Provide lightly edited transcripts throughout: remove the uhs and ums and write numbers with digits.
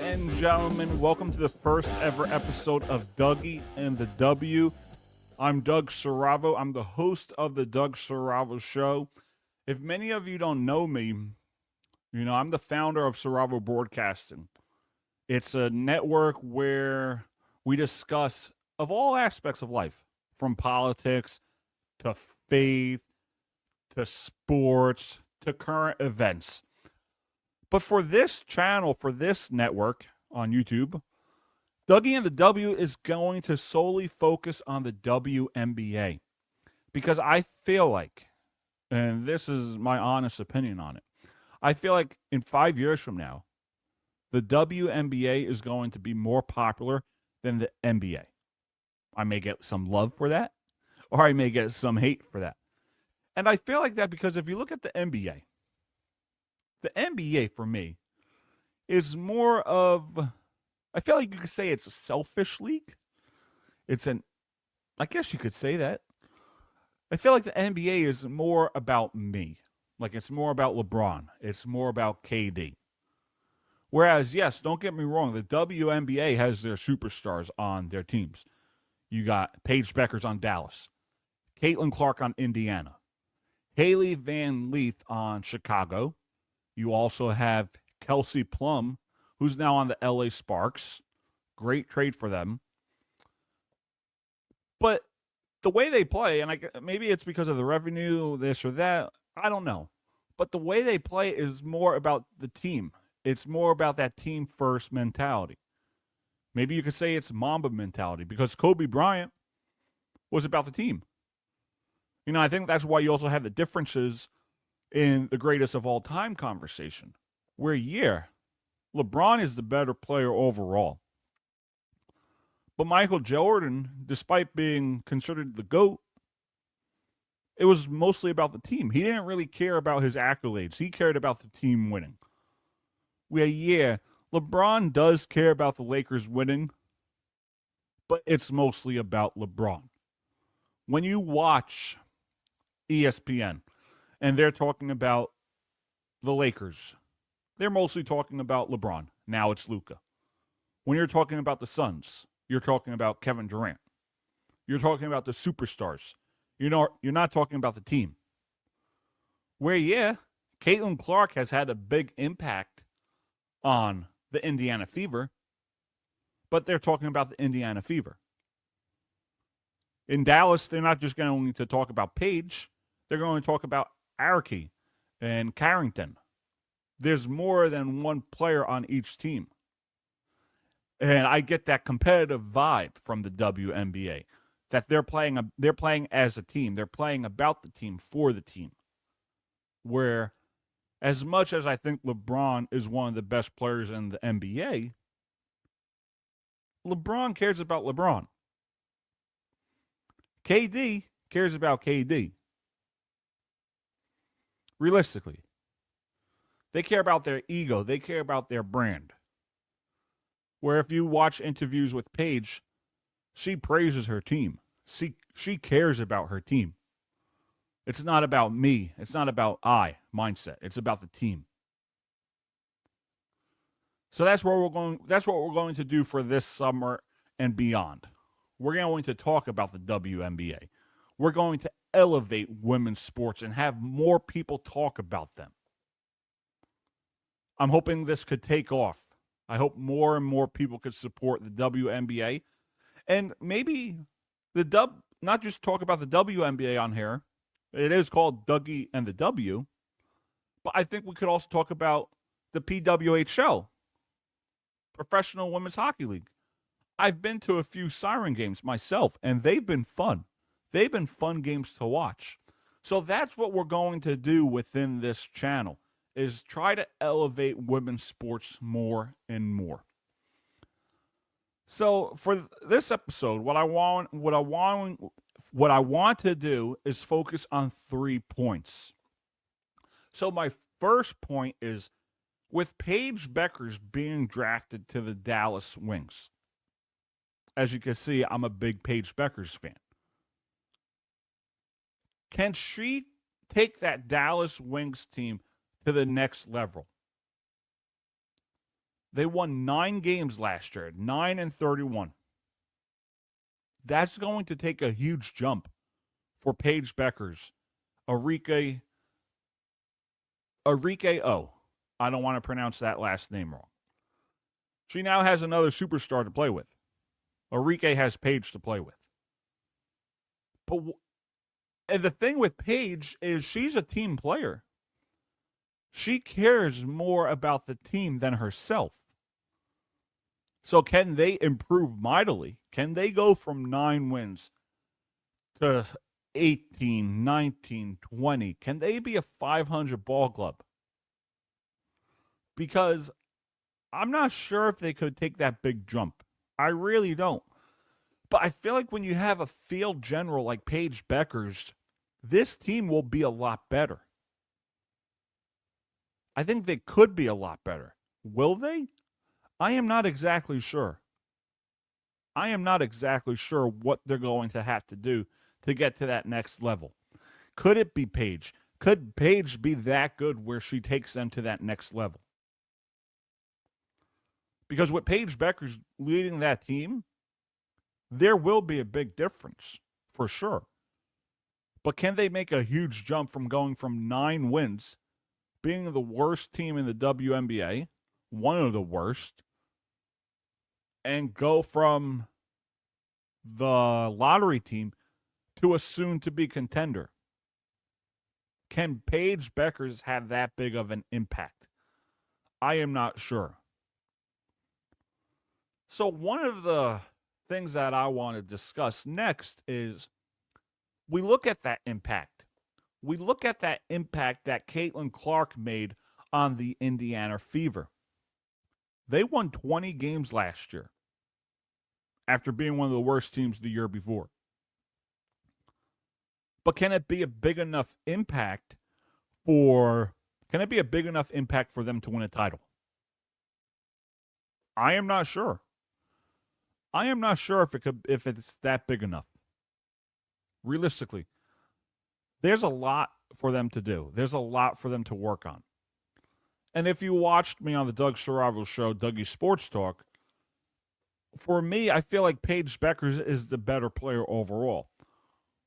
and gentlemen, welcome to the first ever episode of Dougie and the W. I'm Doug Saravo. I'm the host of the Doug Saravo Show. If many of you don't know me, I'm the founder of Saravo Broadcasting. It's a network where we discuss of all aspects of life, from politics to faith to sports to current events. But for this channel, for this network on YouTube, Dougie and the W is going to solely focus on the WNBA because I feel like, and this is my honest opinion on it, I feel like in 5 years from now, the WNBA is going to be more popular than the NBA. I may get some love for that, or I may get some hate for that. And I feel like that because if you look at the NBA for me is more of, I feel like you could say it's a selfish league. I guess you could say that. I feel like the NBA is more about me. Like it's more about LeBron. It's more about KD. Whereas, yes, don't get me wrong, the WNBA has their superstars on their teams. You got Paige Bueckers on Dallas, Caitlin Clark on Indiana, Haley Van Leith on Chicago. You also have Kelsey Plum, who's now on the LA Sparks. Great trade for them. But the way they play, and maybe it's because of the revenue, this or that, I don't know. But the way they play is more about the team. It's more about that team first mentality. Maybe you could say it's Mamba mentality because Kobe Bryant was about the team. I think that's why you also have the differences in the greatest of all time conversation, where, yeah, LeBron is the better player overall. But Michael Jordan, despite being considered the GOAT, it was mostly about the team. He didn't really care about his accolades. He cared about the team winning. Where, yeah, LeBron does care about the Lakers winning, but it's mostly about LeBron. When you watch ESPN and they're talking about the Lakers, they're mostly talking about LeBron. Now it's Luka. When you're talking about the Suns, you're talking about Kevin Durant. You're talking about the superstars. You're not talking about the team. Where, yeah, Caitlin Clark has had a big impact on the Indiana Fever, but they're talking about the Indiana Fever. In Dallas, they're not just going to talk about Paige. They're going to talk about Araki and Carrington. There's more than one player on each team. And I get that competitive vibe from the WNBA that they're playing as a team. They're playing about the team for the team. Where as much as I think LeBron is one of the best players in the NBA, LeBron cares about LeBron. KD cares about KD. Realistically, they care about their ego. They care about their brand. Where if you watch interviews with Paige, she praises her team. She cares about her team. It's not about me. It's not about I mindset. It's about the team. So that's what we're going to do for this summer and beyond. We're going to talk about the WNBA. We're going to elevate women's sports and have more people talk about them. I'm hoping this could take off. I hope more and more people could support the WNBA. And maybe not just talk about the WNBA on here. It is called Dougie and the W. But I think we could also talk about the PWHL, Professional Women's Hockey League. I've been to a few Siren games myself, and they've been fun. They've been fun games to watch. So that's what we're going to do within this channel, is try to elevate women's sports more and more. So for this episode, what I want to do is focus on 3 points. So my first point is with Paige Bueckers being drafted to the Dallas Wings. As you can see, I'm a big Paige Bueckers fan. Can she take that Dallas Wings team to the next level? They won 9 games last year, 9-31. That's going to take a huge jump for Paige Bueckers, Arike O. I don't want to pronounce that last name wrong. She now has another superstar to play with. Arike has Paige to play with. But and the thing with Paige is she's a team player. She cares more about the team than herself. So can they improve mightily? Can they go from 9 wins to 18, 19, 20? Can they be a 500 ball club? Because I'm not sure if they could take that big jump. I really don't. But I feel like when you have a field general like Paige Bueckers, this team will be a lot better. I think they could be a lot better. Will they? I am not exactly sure. I am not exactly sure what they're going to have to do to get to that next level. Could it be Paige? Could Paige be that good where she takes them to that next level? Because with Paige Bueckers leading that team, there will be a big difference, for sure. But can they make a huge jump from going from 9 wins, being the worst team in the WNBA, one of the worst, and go from the lottery team to a soon-to-be contender? Can Paige Bueckers have that big of an impact? I am not sure. So one of the things that I want to discuss next is we look at that impact. We look at that impact that Caitlin Clark made on the Indiana Fever. They won 20 games last year after being one of the worst teams the year before. But can it be a big enough impact for them to win a title? I am not sure. I am not sure if it's that big enough. Realistically, there's a lot for them to do. There's a lot for them to work on. And if you watched me on the Doug Saravo show, Dougie Sports Talk, for me, I feel like Paige Bueckers is the better player overall.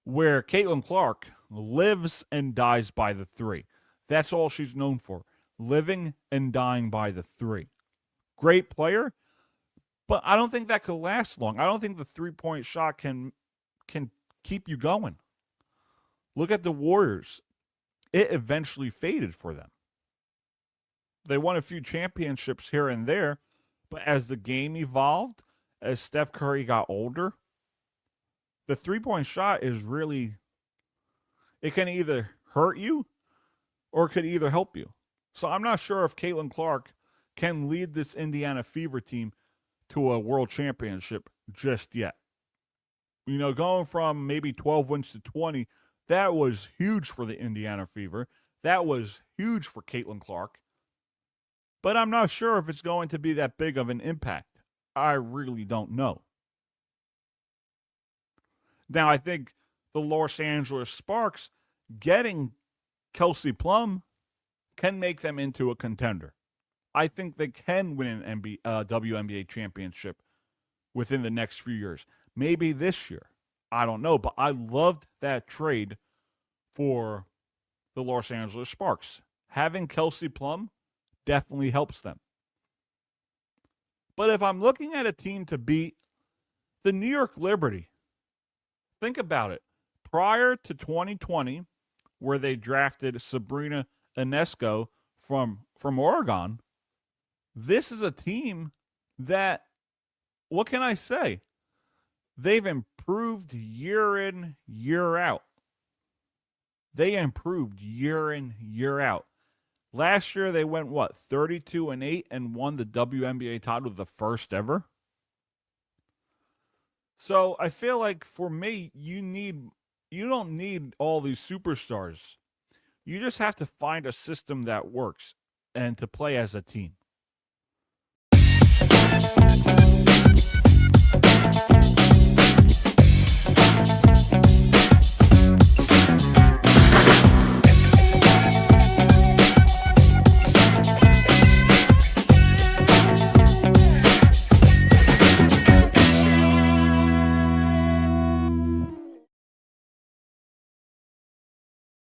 Where Caitlin Clark lives and dies by the 3. That's all she's known for. Living and dying by the 3. Great player, but I don't think that could last long. I don't think the 3-point shot can keep you going. Look at the Warriors. It eventually faded for them. They won a few championships here and there, but as the game evolved, as Steph Curry got older, the 3-point shot is really, it can either hurt you or it could either help you. So I'm not sure if Caitlin Clark can lead this Indiana Fever team to a world championship just yet. You know, going from maybe 12 wins to 20, that was huge for the Indiana Fever. That was huge for Caitlin Clark. But I'm not sure if it's going to be that big of an impact. I really don't know. Now, I think the Los Angeles Sparks getting Kelsey Plum can make them into a contender. I think they can win an WNBA championship within the next few years. Maybe this year. I don't know. But I loved that trade for the Los Angeles Sparks. Having Kelsey Plum definitely helps them. But if I'm looking at a team to beat the New York Liberty, think about it. Prior to 2020, where they drafted Sabrina Ionesco from Oregon, this is a team that, what can I say? They've improved year in, year out. They improved year in, year out. Last year they went 32-8 and won the WNBA title, the first ever. So I feel like for me, you don't need all these superstars. You just have to find a system that works and to play as a team.